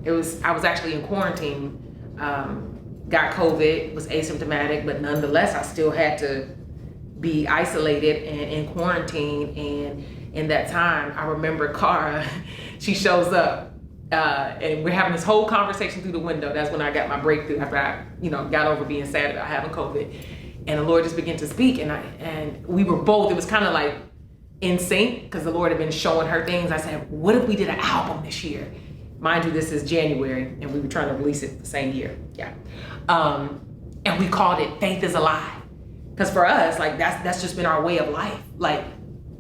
I was actually in quarantine, got COVID, was asymptomatic, but nonetheless, I still had to be isolated and in quarantine. And in that time, I remember Cara, she shows up, and we're having this whole conversation through the window. That's when I got my breakthrough after I, got over being sad about having COVID. And the Lord just began to speak, and we were both, it was kind of like in sync, because the Lord had been showing her things. I said, what if we did an album this year? Mind you, this is January, and we were trying to release it the same year. Yeah. And we called it Faith is Alive. Because for us, like that's just been our way of life. Like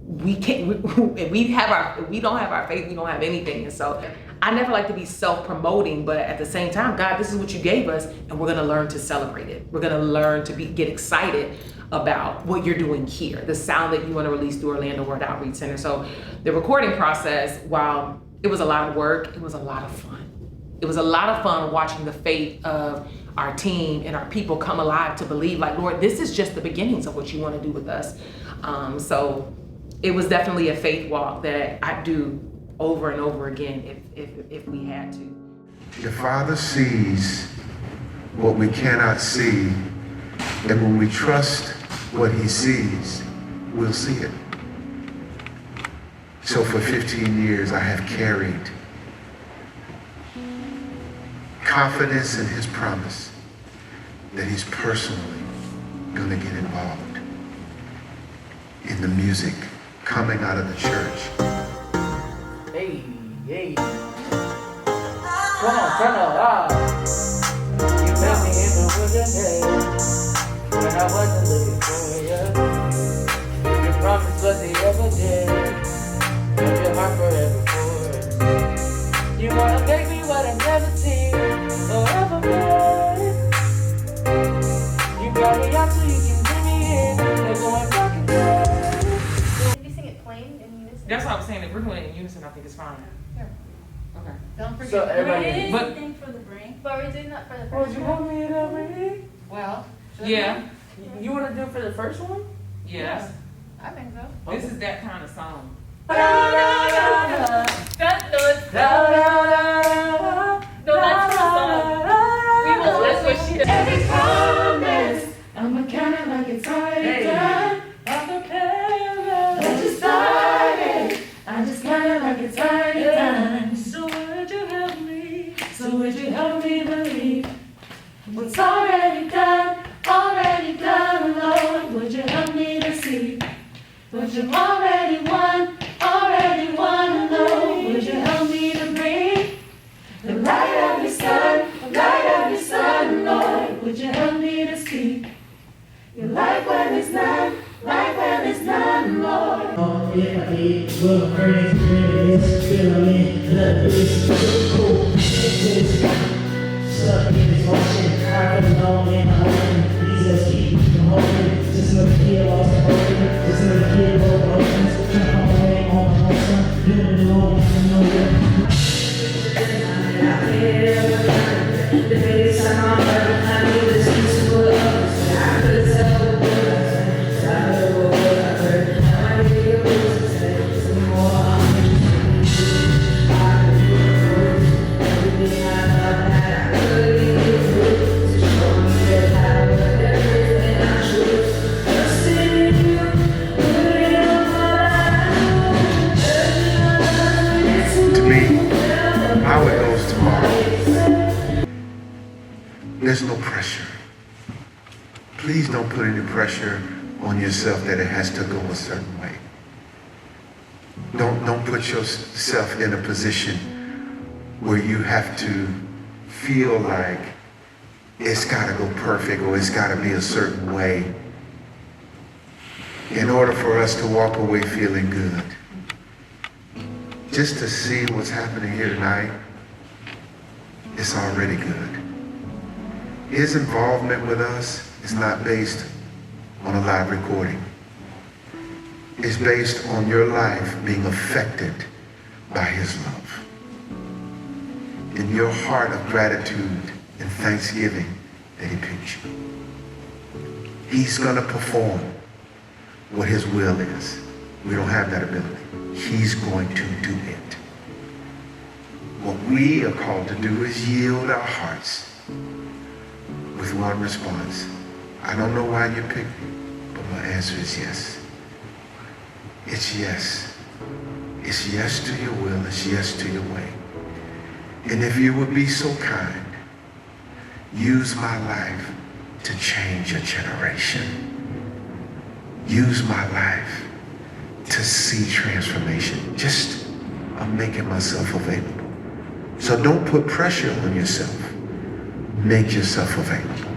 we can't, if we don't have our faith, we don't have anything. And so I never like to be self-promoting, but at the same time, God, this is what you gave us, and we're gonna learn to celebrate it. We're gonna learn to get excited about what you're doing here, the sound that you wanna release through Orlando Word Outreach Center. So the recording process, while it was a lot of work, it was a lot of fun. It was a lot of fun watching the faith of our team and our people come alive to believe, like, Lord, this is just the beginnings of what you want to do with us. So it was definitely a faith walk that I do over and over again if we had to. The Father sees what we cannot see, and when we trust what he sees, we'll see it. So for 15 years, I have carried confidence in his promise that he's personally going to get involved in the music coming out of the church. Hey, hey. Come on, turn up. You met me in the wilderness when I wasn't looking for you. Your promise was the evidence of your heart forever for. You wanna make me what I've never seen or ever been. You brought me out so you can bring me in. They're going back and forth. Did you sing it plain in unison? That's what I was saying. If we're doing it in unison, I think it's fine. Sure. Okay. Don't forget So the everybody- brain. But- Anything for the brain. But we're doing that for the Oh, first you one. want me to read? Well, should Yeah. You want to do it for the first one? Yes. I think so. This is that kind of song. That, no, it's, no, that's her song. We will, that's what she does. Every promise, I'ma count it like it's already done. I just started, I just count it like it's already done. So would you help me? So would you help me believe what's already done, Lord? Would you help me to see what you've already won, Lord? Would you help me to bring the light of your sun, Lord? Would you help me to speak your life when there's none, Lord? Oh, yeah, I need well, praise, feel me, let this cool. Stuck in this motion, I don't know, man, I'm hoping, please just keep holding, just another kid lost the hope, just another kid broke open, trying to way on my son, doing it alone, I know that. The face I'm on, I need this piece of what I could tell what I said, I heard what I heard, now I need your voice to say, some more I'm interested, I could do it, everything I love that I could give you, to show me that I love everything I choose, just in you, put it on my To me, how it goes tomorrow, there's no pressure. Please don't put any pressure on yourself that it has to go a certain way. Don't put yourself in a position where you have to feel like it's gotta go perfect or it's gotta be a certain way in order for us to walk away feeling good. Just to see what's happening here tonight, it's already good. His involvement with us is not based on a live recording. It's based on your life being affected by his love. In your heart of gratitude and thanksgiving that he picked you. He's gonna perform what his will is. We don't have that ability. He's going to do it. What we are called to do is yield our hearts with one response. I don't know why you picked me, but my answer is yes. It's yes. It's yes to your will. It's yes to your way. And if you would be so kind, use my life to change a generation. Use my life to see transformation. Just, I'm making myself available. So don't put pressure on yourself. Make yourself available.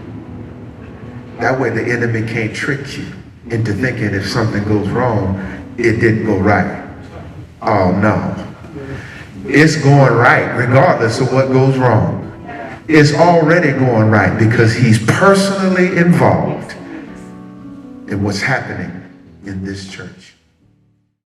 That way the enemy can't trick you into thinking if something goes wrong, it didn't go right. Oh no. It's going right regardless of what goes wrong. It's already going right because he's personally involved in what's happening in this church.